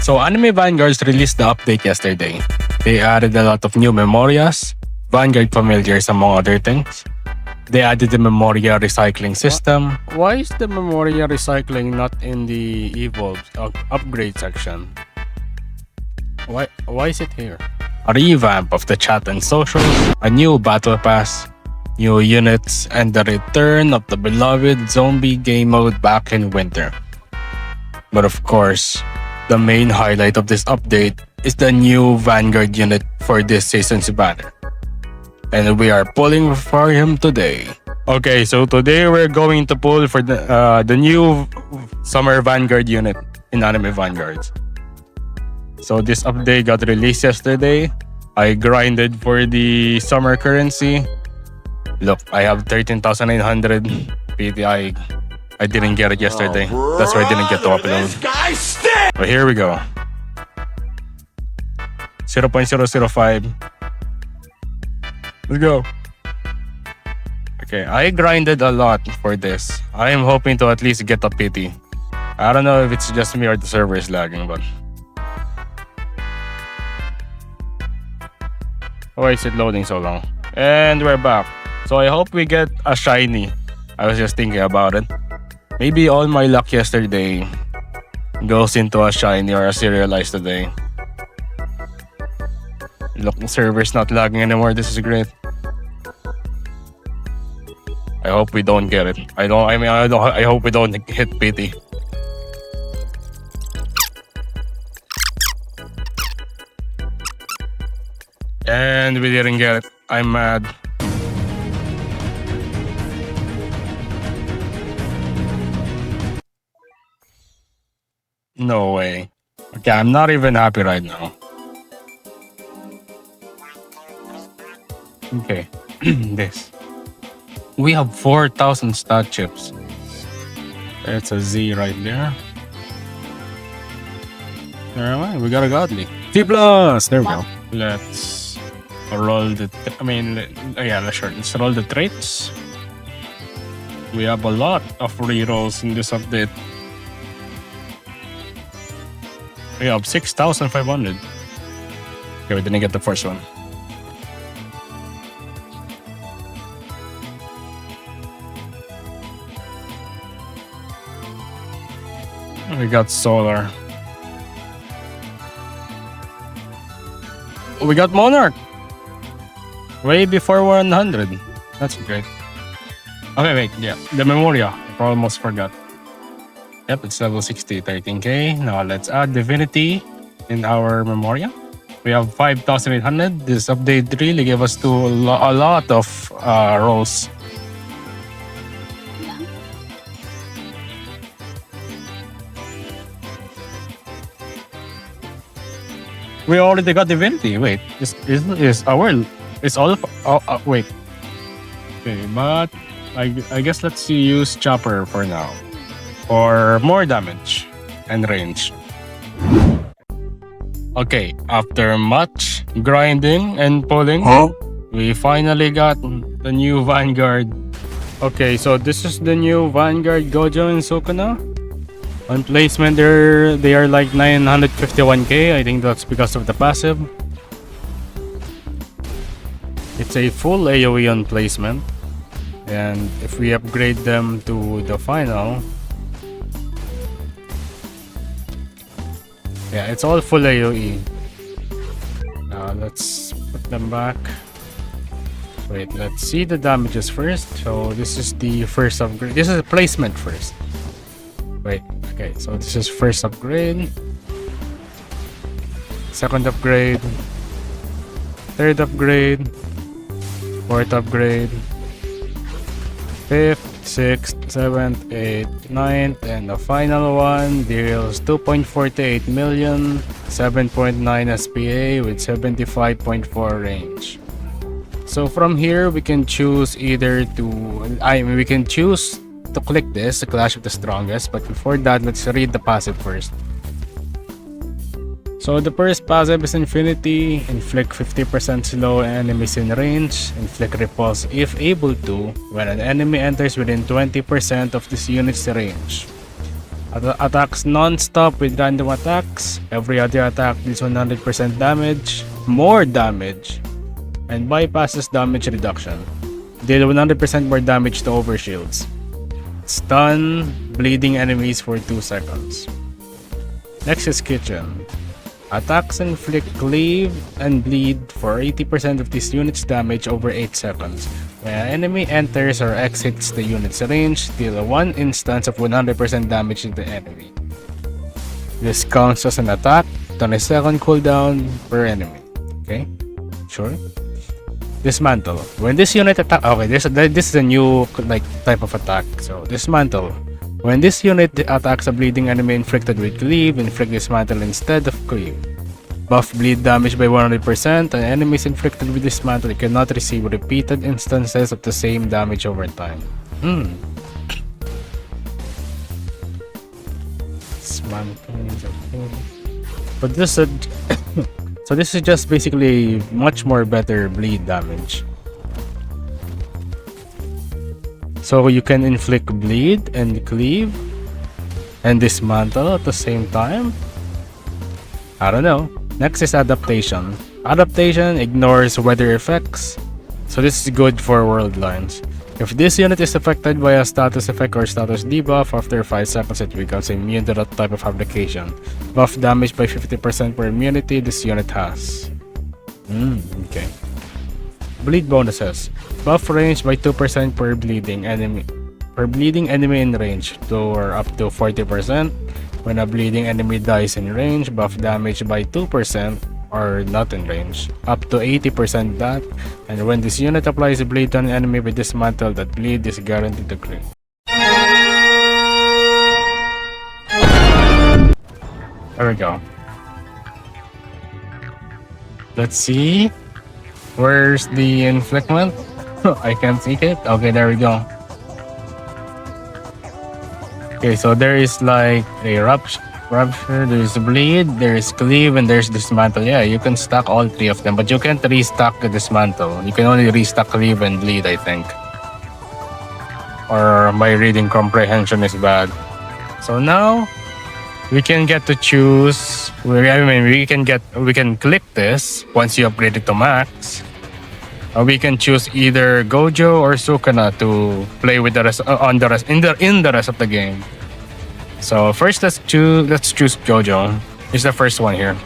So Anime Vanguards released the update yesterday. They added a lot of new memorias, Vanguard familiars among other things. They added the Memoria recycling system. Why is the Memoria recycling not in the Evolve upgrade section? Why is it here? A revamp of the chat and socials, a new battle pass, new units, and the return of the beloved zombie game mode back in winter. But of course, the main highlight of this update is the new Vanguard unit for this season's banner. And we are pulling for him today. Okay, so today we're going to pull for the new Summer Vanguard unit in Anime Vanguards. So this update got released yesterday. I grinded for the summer currency. Look, I have 13,900 PTI. I didn't get it yesterday. That's why I didn't get to upload. But here we go. 0.005. Let's go. Okay, I grinded a lot for this. I am hoping to at least get a pity. I don't know if it's just me or the server is lagging, but... Why is it loading so long? And we're back. So I hope we get a shiny. I was just thinking about it. Maybe all my luck yesterday goes into a shiny or a serialized today. Look, the server's not lagging anymore. This is great. I hope we don't get it. I hope we don't hit pity. And we didn't get it. I'm mad. No way. Okay, I'm not even happy right now. Okay, this. We have 4,000 stat chips. There's a Z right there. Alright, we got a godly. C+! There we go. Let's roll the... let's roll the traits. We have a lot of rerolls in this update. We have 6,500. Okay, we didn't get the first one. We got solar. We got Monarch. Way before 100. That's great. Okay, wait, yeah. The Memoria. I almost forgot. Yep, it's level 60, 13k. Now let's add Divinity in our Memoria. We have 5,800. This update really gave us a lot of rolls. We already got Divinity. Wait, is our... It's all... wait. Okay, but I guess let's use Chopper for now. For more damage and range. Okay, after much grinding and pulling, we finally got the new Vanguard. Okay, so this is the new Vanguard Gojo and Sukuna. On placement, they are like 951k. I think that's because of the passive. It's a full AoE on placement. And if we upgrade them to the final... Yeah, it's all full AoE. Now let's put them back. Wait, let's see the damages first. So this is the first upgrade. This is a placement first. Wait, okay, so this is first upgrade. Second upgrade. Third upgrade. Fourth upgrade. Fifth, 6th, 7th, 8th, 9th, and the final one deals 2.48 million, 7.9 SPA with 75.4 range. So from here we can choose either to... we can choose to click this, the Clash of the Strongest, but before that, let's read the passive first. So the first passive is Infinity, inflict 50% slow enemies in range, inflict repulse if able to, when an enemy enters within 20% of this unit's range. Attacks non-stop with random attacks. Every other attack deals 100% damage, more damage, and bypasses damage reduction. Deal 100% more damage to overshields. Stun bleeding enemies for 2 seconds. Next is Kitchen. Attacks inflict cleave and bleed for 80% of this unit's damage over 8 seconds. When an enemy enters or exits the unit's range, deal 1 instance of 100% damage to the enemy. This counts as an attack, 20-second cooldown per enemy. Okay, sure. Dismantle. When this unit attack, okay, this is a new like type of attack. So dismantle. When this unit attacks a bleeding enemy inflicted with cleave, inflict dismantle instead of cleave. Buff bleed damage by 100%, and enemies inflicted with dismantle cannot receive repeated instances of the same damage over time. Dismantle is okay. But this is so this is just basically much more better bleed damage. So you can inflict bleed and cleave and dismantle at the same time. I don't know. Next is adaptation. Adaptation ignores weather effects, so this is good for world lines. If this unit is affected by a status effect or status debuff, after 5 seconds it becomes immune to that type of application. Buff damage by 50% per immunity this unit has. Okay. Bleed bonuses. Buff range by 2% per bleeding enemy. Per bleeding enemy in range, or up to 40%. When a bleeding enemy dies in range, buff damage by 2% or not in range, up to 80% that. And when this unit applies a bleed to an enemy with dismantle, that bleed is guaranteed to crit. There we go. Let's see. Where's the inflictment? I can't see it. Okay, there we go. Okay, so there is like a rupture, there's bleed, there's cleave, and there's dismantle. Yeah, you can stack all 3 of them, but you can't restock the dismantle. You can only restock cleave and bleed, I think. Or my reading comprehension is bad. So now we can get to choose. We can click this once you upgrade it to max. We can choose either Gojo or Sukuna to play with the rest in the rest of the game. So first, let's choose Gojo. It's the first one here.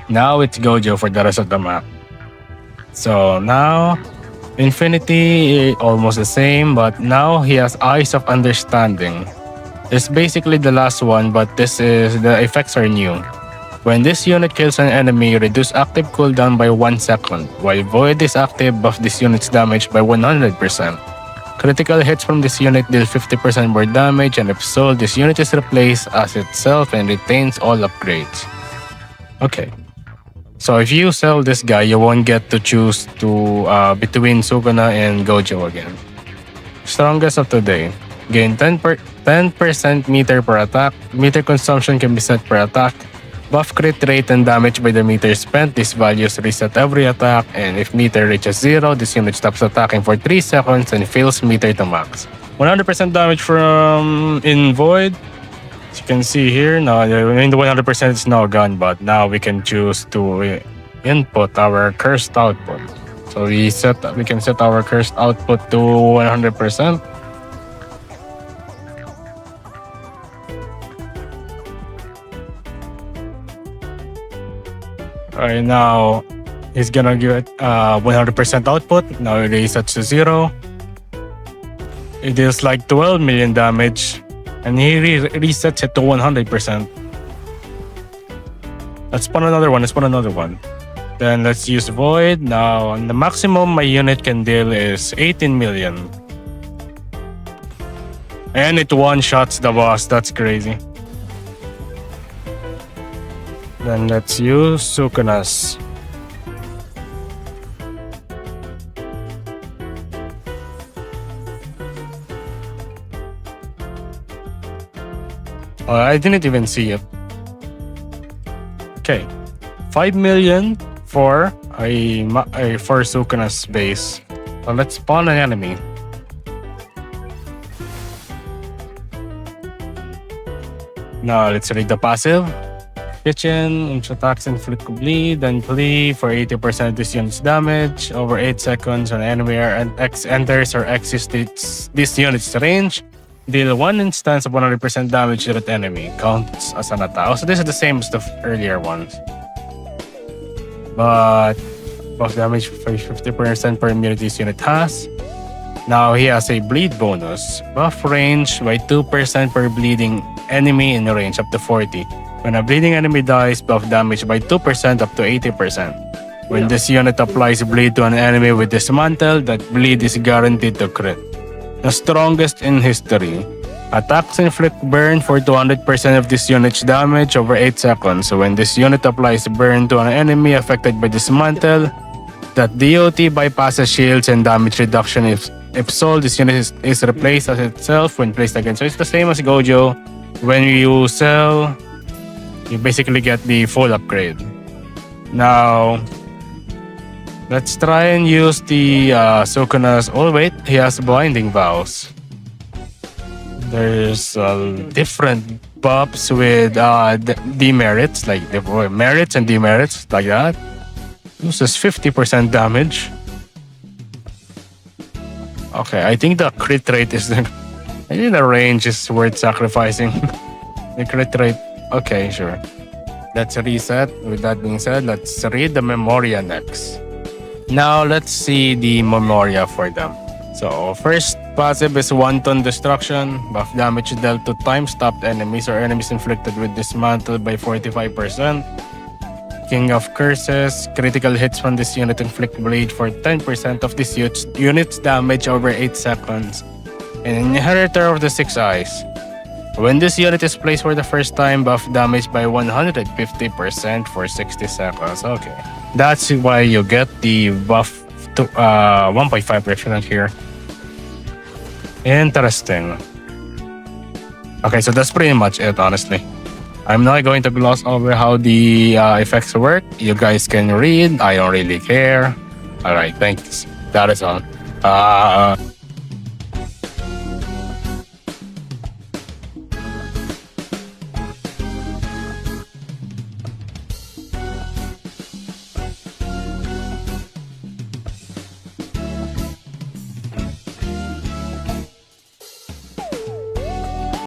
Now it's Gojo for the rest of the map. So now Infinity, almost the same, but now he has Eyes of Understanding. It's basically the last one, but the effects are new. When this unit kills an enemy, reduce active cooldown by 1 second. While Void is active, buff this unit's damage by 100%. Critical hits from this unit deal 50% more damage, and if sold, this unit is replaced as itself and retains all upgrades. Okay. So if you sell this guy, you won't get to choose between Sukuna and Gojo again. Strongest of today. Gain 10% meter per attack. Meter consumption can be set per attack. Buff crit rate and damage by the meter spent. These values reset every attack, and if meter reaches 0, this unit stops attacking for 3 seconds and fills meter to max. 100% damage from in Void. As you can see here, now the 100% is now gone, but now we can choose to input our cursed output. So we can set our cursed output to 100%. Alright, now he's gonna give it 100% output. Now it resets to 0. It deals like 12 million damage. And he resets it to 100%. Let's spawn another one. Then let's use Void. Now, the maximum my unit can deal is 18 million. And it one-shots the boss. That's crazy. Then let's use Sukuna's. I didn't even see it. Okay, 5 million for for Sukuna's base. So let's spawn an enemy. Now let's read the passive. Kitchen, attacks inflict bleed, then flee for 80% of this unit's damage. Over 8 seconds when enemy and X enters or exits this unit's range. Deal 1 instance of 100% damage to that enemy. Counts as an attack. So this is the same as the earlier ones. But buff damage for 50% per immunity this unit has. Now he has a bleed bonus. Buff range by 2% per bleeding enemy in range up to 40. When a bleeding enemy dies, buff damage by 2% up to 80%. When this unit applies bleed to an enemy with dismantle, that bleed is guaranteed to crit. The strongest in history. Attacks inflict burn for 200% of this unit's damage over 8 seconds. So when this unit applies burn to an enemy affected by dismantle, that DOT bypasses shields and damage reduction. If sold, this unit is replaced as itself when placed again. So it's the same as Gojo. When you sell, you basically get the full upgrade. Now, let's try and use the Sukuna's... Oh wait, he has blinding vows. There's different buffs with demerits, like merits and demerits, like that. Uses 50% damage. Okay, I think the crit rate is... I think the range is worth sacrificing. The crit rate... Okay, sure. Let's reset. With that being said, let's read the Memoria next. Now, let's see the Memoria for them. So, first passive is Wanton Destruction. Buff damage dealt to time-stopped enemies or enemies inflicted with dismantle by 45%. King of Curses. Critical hits from this unit inflict bleed for 10% of this unit's damage over 8 seconds. An Inheritor of the Six Eyes. When this unit is placed for the first time, buff damage by 150% for 60 seconds. Okay. That's why you get the buff to 1.5% here. Interesting. Okay, so that's pretty much it, honestly. I'm not going to gloss over how the effects work. You guys can read. I don't really care. Alright, thanks. That is all.